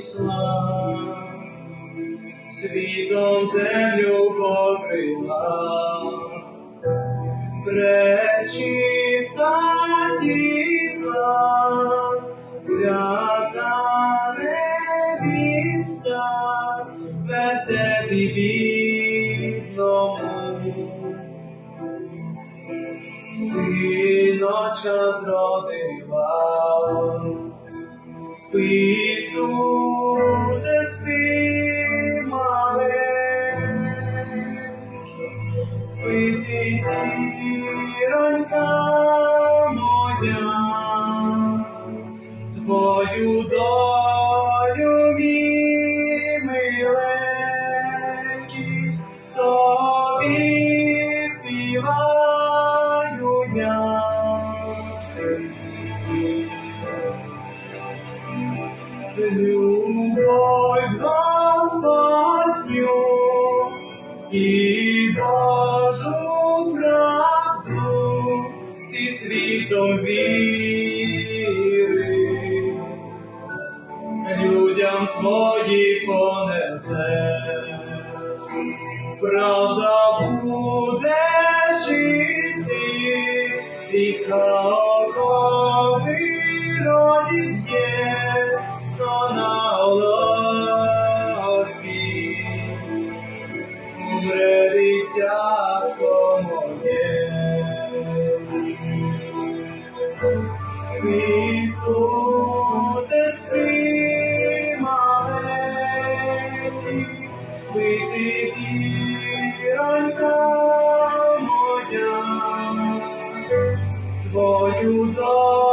зійшла, світом землю покрила, пречиста діва, свята невіста, в вертепі бідному, синочка зродила. Спи, Ісусе, спи, маленький, спи ти, зіронька моя, твою долю, мій миленький, тобі співаю я. Любовь Господню і Божу правду ти світом віри людям свої понесе. Правда буде жити, гріха окови розіб'є, то на Голгофі умре дитятко моє. Спи, Ісусе, спи, маленький, спи ти, зіронька моя, твою долю